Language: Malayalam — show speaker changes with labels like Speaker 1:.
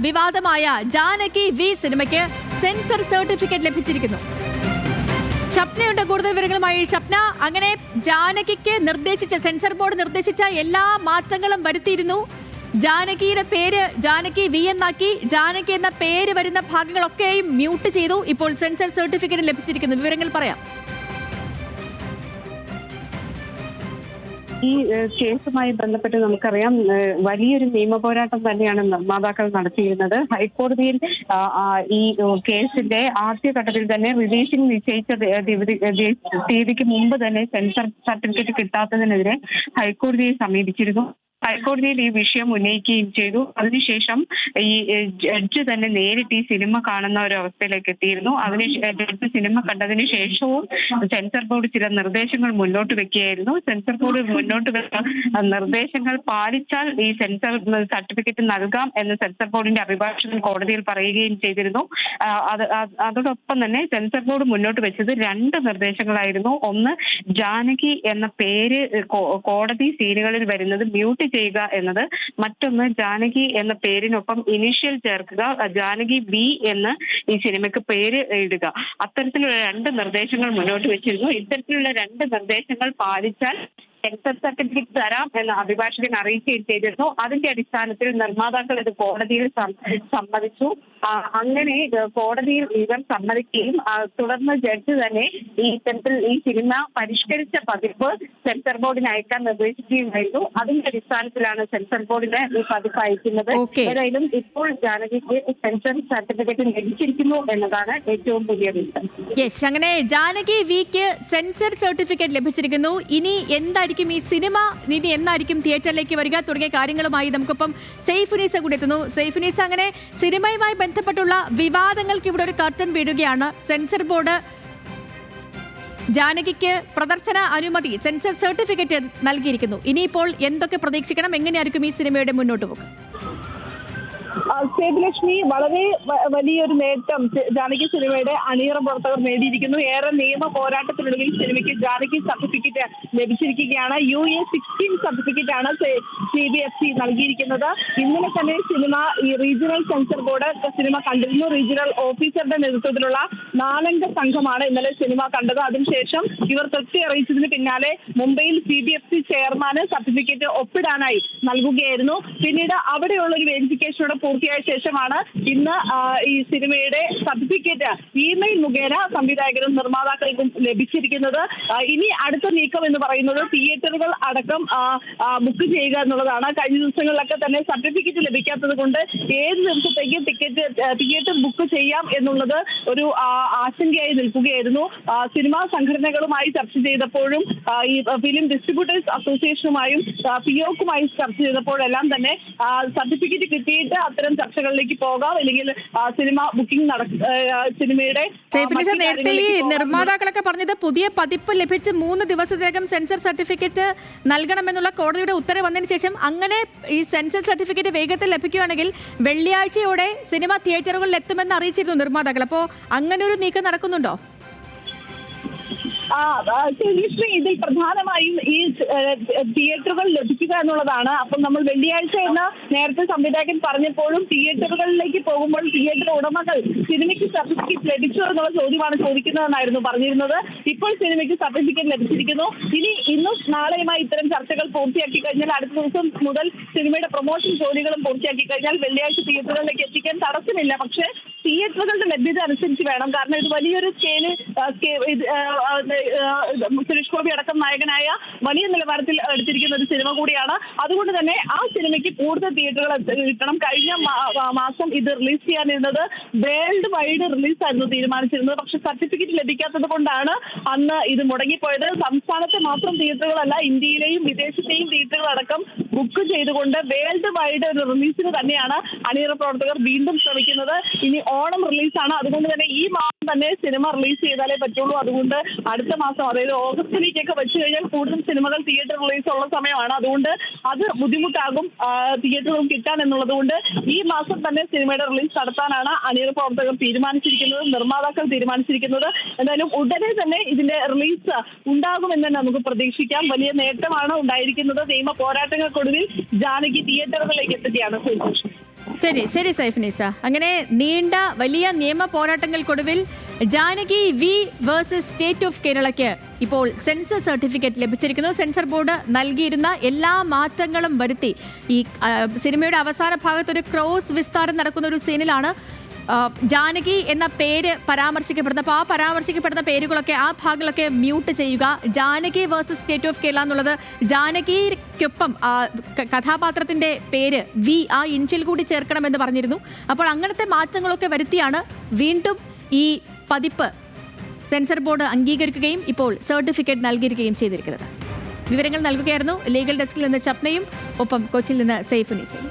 Speaker 1: വിവാദമായ ജാനകി വി സിനിമയ്ക്ക് സെൻസർ സർട്ടിഫിക്കറ്റ് ലഭിച്ചിരിക്കുന്നു. ഷപ്നയുടെ കൂടുതൽ വിവരങ്ങളുമായി. ഷപ്ന, അങ്ങനെ ജാനകിക്ക് സെൻസർ ബോർഡ് നിർദ്ദേശിച്ച എല്ലാ മാറ്റങ്ങളും വരുത്തിയിരുന്നു. ജാനകിയുടെ പേര് ജാനകി വി എന്നാക്കി. ജാനകി എന്ന പേര് വരുന്ന ഭാഗങ്ങളൊക്കെയും മ്യൂട്ട് ചെയ്തു. ഇപ്പോൾ സെൻസർ സർട്ടിഫിക്കറ്റ് ലഭിച്ചിരിക്കുന്നു. വിവരങ്ങൾ പറയാം.
Speaker 2: ഈ കേസുമായി ബന്ധപ്പെട്ട് നമുക്കറിയാം വലിയൊരു നിയമ പോരാട്ടം തന്നെയാണ് നിർമ്മാതാക്കൾ നടത്തിയിരുന്നത്. ഹൈക്കോടതിയിൽ ഈ കേസിന്റെ ആദ്യഘട്ടത്തിൽ തന്നെ റിലീസിംഗ് നിശ്ചയിച്ച തീയതിക്ക് മുമ്പ് തന്നെ സെൻസർ സർട്ടിഫിക്കറ്റ് കിട്ടാത്തതിനെതിരെ ഹൈക്കോടതിയെ സമീപിച്ചിരുന്നു. ഹൈക്കോടതിയിൽ ഈ വിഷയം ഉന്നയിക്കുകയും ചെയ്തു. അതിനുശേഷം ഈ ജഡ്ജ് തന്നെ നേരിട്ട് ഈ സിനിമ കാണുന്ന ഒരു അവസ്ഥയിലേക്ക് എത്തിയിരുന്നു. ജഡ്ജ് സിനിമ കണ്ടതിന് ശേഷവും സെൻസർ ബോർഡ് ചില നിർദ്ദേശങ്ങൾ മുന്നോട്ട് വെക്കുകയായിരുന്നു. സെൻസർ ബോർഡ് മുന്നോട്ട് വെച്ച നിർദ്ദേശങ്ങൾ പാലിച്ചാൽ ഈ സെൻസർ സർട്ടിഫിക്കറ്റ് നൽകാം എന്ന് സെൻസർ ബോർഡിന്റെ അഭിഭാഷകൻ കോടതിയിൽ പറയുകയും ചെയ്തിരുന്നു. അതോടൊപ്പം തന്നെ സെൻസർ ബോർഡ് മുന്നോട്ട് വെച്ചത് 2 നിർദ്ദേശങ്ങളായിരുന്നു. ഒന്ന്, ജാനകി എന്ന പേര് കോടതി സീനുകളിൽ വരുന്നത് മ്യൂട്ട് ചെയ്യുക എന്നത്. മറ്റൊന്ന്, ജാനകി എന്ന പേരിനൊപ്പം ഇനിഷ്യൽ ചേർക്കുക, ജാനകി ബി എന്ന് ഈ സിനിമയ്ക്ക് പേര് ഇടുക. അത്തരത്തിലുള്ള 2 നിർദ്ദേശങ്ങൾ മുന്നോട്ട് വെച്ചിരുന്നു. ഇത്തരത്തിലുള്ള 2 നിർദ്ദേശങ്ങൾ പാലിച്ചാൽ സെൻസർ സർട്ടിഫിക്കറ്റ് തരാം എന്ന് അഭിഭാഷകൻ അറിയിക്കുകയും ചെയ്തിരുന്നു. അതിന്റെ അടിസ്ഥാനത്തിൽ നിർമ്മാതാക്കൾ ഇത് കോടതിയിൽ സമ്മതിച്ചു. അങ്ങനെ കോടതിയിൽ ഇവർ സമ്മതിക്കുകയും തുടർന്ന് ജഡ്ജ് തന്നെ ഈ സിനിമ പരിഷ്കരിച്ച പതിപ്പ് സെൻസർ ബോർഡിന് അയക്കാൻ നിർദ്ദേശിക്കുകയുമായിരുന്നു. അതിന്റെ അടിസ്ഥാനത്തിലാണ് സെൻസർ ബോർഡിന് ഈ പതിപ്പ് അയക്കുന്നത്. ഏതായാലും ഇപ്പോൾ ജാനകിക്ക് സെൻസർ സർട്ടിഫിക്കറ്റ് ലഭിച്ചിരിക്കുന്നു എന്നതാണ് ഏറ്റവും പുതിയ വിവരം.
Speaker 1: അങ്ങനെ ജാനകി വിക്ക് സെൻസർ സർട്ടിഫിക്കറ്റ് ലഭിച്ചിരിക്കുന്നു. ഇനി ഈ സിനിമ എന്നായിരിക്കും തിയേറ്ററിലേക്ക് വരിക തുടങ്ങിയ കാര്യങ്ങളുമായി നമുക്കിപ്പം സൈഫുനീസ കൂടി എത്തുന്നു. സൈഫുനീസ, അങ്ങനെ സിനിമയുമായി ബന്ധപ്പെട്ടുള്ള വിവാദങ്ങൾക്ക് ഇവിടെ ഒരു കർട്ടൻ വീഴുകയാണ്. സെൻസർ ബോർഡ് ജാനകിക്ക് പ്രദർശന അനുമതി, സെൻസർ സർട്ടിഫിക്കറ്റ് നൽകിയിരിക്കുന്നു. ഇനിയിപ്പോൾ എന്തൊക്കെ പ്രതീക്ഷിക്കണം? എങ്ങനെയായിരിക്കും ഈ സിനിമയുടെ മുന്നോട്ട് പോകുക?
Speaker 3: സേതുലക്ഷ്മി, വളരെ വലിയൊരു നേട്ടം ജാനകി സിനിമയുടെ അണിയറ പ്രവർത്തകർ നേടിയിരിക്കുന്നു. ഏറെ നിയമ പോരാട്ടത്തിനൊടുവിൽ സിനിമയ്ക്ക് ജാനകി സർട്ടിഫിക്കറ്റ് ലഭിച്ചിരിക്കുകയാണ്. UA-16 സർട്ടിഫിക്കറ്റ് ആണ് CBFC നൽകിയിരിക്കുന്നത്. ഇന്നലെ തന്നെ സിനിമ ഈ റീജിയണൽ സെൻസർ ബോർഡ് സിനിമ കണ്ടിരുന്നു. റീജിയണൽ ഓഫീസറുടെ നേതൃത്വത്തിലുള്ള 4-അംഗ സംഘമാണ് ഇന്നലെ സിനിമ കണ്ടത്. അതിനുശേഷം ഇവർ തൃപ്തി അറിയിച്ചതിന് പിന്നാലെ മുംബൈയിൽ CBFC ചെയർമാന് സർട്ടിഫിക്കറ്റ് ഒപ്പിടാനായി നൽകുകയായിരുന്നു. പിന്നീട് അവിടെയുള്ള ഒരു വെരിഫിക്കേഷനോടെ പൂർത്തിയായ ശേഷമാണ് ഇന്ന് ഈ സിനിമയുടെ സർട്ടിഫിക്കറ്റ് ഇമെയിൽ മുഖേന സംവിധായകരും നിർമ്മാതാക്കൾക്കും ലഭിച്ചിരിക്കുന്നത്. ഇനി അടുത്ത നീക്കം എന്ന് പറയുന്നത് തിയേറ്ററുകൾ അടക്കം ബുക്ക് ചെയ്യുക എന്നുള്ളതാണ്. കഴിഞ്ഞ ദിവസങ്ങളിലൊക്കെ തന്നെ സർട്ടിഫിക്കറ്റ് ലഭിക്കാത്തത് കൊണ്ട് ഏത് ദിവസത്തേക്കും തിയേറ്റർ ബുക്ക് ചെയ്യാം എന്നുള്ളത് ഒരു ആശങ്കയായി നിൽക്കുകയായിരുന്നു. സിനിമാ സംഘടനകളുമായി ചർച്ച ചെയ്തപ്പോഴും ഈ ഫിലിം ഡിസ്ട്രിബ്യൂട്ടേഴ്സ് അസോസിയേഷനുമായും പിഒക്കുമായും ചർച്ച ചെയ്തപ്പോഴെല്ലാം തന്നെ സർട്ടിഫിക്കറ്റ് കിട്ടിയിട്ട് അത്തരം ചർച്ചകളിലേക്ക് പോകാം, അല്ലെങ്കിൽ സിനിമ ബുക്കിംഗ് സിനിമയുടെ
Speaker 1: നേരത്തെ ഈ നിർമ്മാതാക്കളൊക്കെ പറഞ്ഞത് പുതിയ പതിപ്പ് ലഭിച്ച് 3 ദിവസത്തിനകം സെൻസർ സർട്ടിഫിക്കറ്റ് നൽകണമെന്നുള്ള കോടതിയുടെ ഉത്തരവ് വന്നതിന് ശേഷം അങ്ങനെ ഈ സെൻസർ സർട്ടിഫിക്കറ്റ് വേഗത്തിൽ ലഭിക്കുകയാണെങ്കിൽ വെള്ളിയാഴ്ചയോടെ സിനിമ തിയേറ്ററുകളിൽ എത്തുമെന്ന് അറിയിച്ചിരുന്നു നിർമ്മാതാക്കൾ. അപ്പോൾ അങ്ങനെ ഒരു നീക്കം നടക്കുന്നുണ്ടോ?
Speaker 3: ഇതിൽ പ്രധാനമായും ഈ തിയേറ്ററുകൾ ലഭിക്കുക എന്നുള്ളതാണ്. അപ്പം നമ്മൾ വെള്ളിയാഴ്ച എന്ന് നേരത്തെ സംവിധായകൻ പറഞ്ഞപ്പോഴും തിയേറ്ററുകളിലേക്ക് പോകുമ്പോൾ തിയേറ്റർ ഉടമകൾ സിനിമയ്ക്ക് സർട്ടിഫിക്കറ്റ് ലഭിച്ചു എന്നുള്ള ചോദ്യമാണ് ചോദിക്കുന്നതെന്നായിരുന്നു പറഞ്ഞിരുന്നത്. ഇപ്പോൾ സിനിമയ്ക്ക് സർട്ടിഫിക്കറ്റ് ലഭിച്ചിരിക്കുന്നു. ഇനി ഇന്നും നാളെയുമായി ഇത്തരം ചർച്ചകൾ പൂർത്തിയാക്കി കഴിഞ്ഞാൽ അടുത്ത ദിവസം മുതൽ സിനിമയുടെ പ്രൊമോഷൻ ജോലികളും പൂർത്തിയാക്കി കഴിഞ്ഞാൽ വെള്ളിയാഴ്ച തിയേറ്ററുകളിലേക്ക് എത്തിക്കാൻ തടസ്സമില്ല. പക്ഷേ തിയേറ്ററുകളുടെ ലഭ്യത അനുസരിച്ച് വേണം. കാരണം ഇത് വലിയൊരു സുരേഷ് ഗോപി അടക്കം നായകനായ വലിയ നിലവാരത്തിൽ എടുത്തിരിക്കുന്ന ഒരു സിനിമ കൂടിയാണ്. അതുകൊണ്ട് തന്നെ ആ സിനിമയ്ക്ക് കൂടുതൽ തിയേറ്ററുകൾ കിട്ടണം. കഴിഞ്ഞ മാസം ഇത് റിലീസ് ചെയ്യാനിരുന്നത് വേൾഡ് വൈഡ് റിലീസായിരുന്നു തീരുമാനിച്ചിരുന്നത്. പക്ഷെ സർട്ടിഫിക്കറ്റ് ലഭിക്കാത്തത് കൊണ്ടാണ് അന്ന് ഇത് മുടങ്ങിപ്പോയത്. സംസ്ഥാനത്തെ മാത്രം തിയേറ്ററുകളല്ല, ഇന്ത്യയിലെയും വിദേശത്തെയും തിയേറ്ററുകൾ അടക്കം ബുക്ക് ചെയ്തുകൊണ്ട് വേൾഡ് വൈഡ് ഒരു റിലീസിന് തന്നെയാണ് അണിയറ പ്രവർത്തകർ വീണ്ടും ശ്രമിക്കുന്നത്. ഇനി ഓണം റിലീസാണ്. അതുകൊണ്ട് തന്നെ ഈ മാസം തന്നെ സിനിമ റിലീസ് ചെയ്താലേ പറ്റുള്ളൂ. അതുകൊണ്ട് അടുത്ത മാസം, അതായത് ഓഗസ്റ്റിലേക്കൊക്കെ വെച്ച് കഴിഞ്ഞാൽ കൂടുതൽ സിനിമകൾ തിയേറ്റർ റിലീസ് ഉള്ള സമയമാണ്. അതുകൊണ്ട് അത് ബുദ്ധിമുട്ടാകും തിയേറ്ററുകൾ കിട്ടാൻ എന്നുള്ളത് കൊണ്ട് ഈ മാസം തന്നെ സിനിമയുടെ റിലീസ് നടത്താനാണ് അണിയറ പ്രവർത്തകർ തീരുമാനിച്ചിരിക്കുന്നത്, നിർമ്മാതാക്കൾ തീരുമാനിച്ചിരിക്കുന്നത്. എന്തായാലും ഉടനെ തന്നെ ഇതിന്റെ റിലീസ് ഉണ്ടാകുമെന്ന് തന്നെ നമുക്ക് പ്രതീക്ഷിക്കാം. വലിയ നേട്ടമാണ് ഉണ്ടായിരിക്കുന്നത്. നിയമ പോരാട്ടങ്ങൾക്കൊടുവിൽ ഒടുവിൽ ജാനകി തിയേറ്ററുകളിലേക്ക് എത്തുകയാണ്.
Speaker 1: ശരി സൈഫുനിസ. അങ്ങനെ നീണ്ട വലിയ നിയമ പോരാട്ടങ്ങൾക്കൊടുവിൽ Janaki V versus state of കേരളയ്ക്ക് ഇപ്പോൾ സെൻസർ സർട്ടിഫിക്കറ്റ് ലഭിച്ചിരിക്കുന്നു. സെൻസർ ബോർഡ് നൽകിയിരുന്ന എല്ലാ മാറ്റങ്ങളും വരുത്തി ഈ സിനിമയുടെ അവസാന ഭാഗത്തൊരു ക്രോസ് വിസ്താരം നടക്കുന്ന ഒരു സീനിലാണ് ജാനകി എന്ന പേര് പരാമർശിക്കപ്പെടുന്നത്. അപ്പോൾ ആ പരാമർശിക്കപ്പെടുന്ന പേരുകളൊക്കെ ആ ഭാഗങ്ങളൊക്കെ മ്യൂട്ട് ചെയ്യുക. Janaki versus state of Kerala എന്നുള്ളത് ജാനകിക്കൊപ്പം കഥാപാത്രത്തിന്റെ പേര് വി ആ ഇൻഷ്യൽ കൂടി ചേർക്കണമെന്ന് പറഞ്ഞിരുന്നു. അപ്പോൾ അങ്ങനത്തെ മാറ്റങ്ങളൊക്കെ വരുത്തിയാണ് വീണ്ടും ഈ പതിപ്പ് സെൻസർ ബോർഡ് അംഗീകരിക്കുകയും ഇപ്പോൾ സർട്ടിഫിക്കറ്റ് നൽകിയിരിക്കുകയും ചെയ്തിരിക്കുന്നത്. വിവരങ്ങൾ നൽകുകയായിരുന്നു ലീഗൽ ഡെസ്കിൽ നിന്ന് ഷപ്നയും ഒപ്പം കൊച്ചിയിൽ നിന്ന് സൈഫുനിസയും.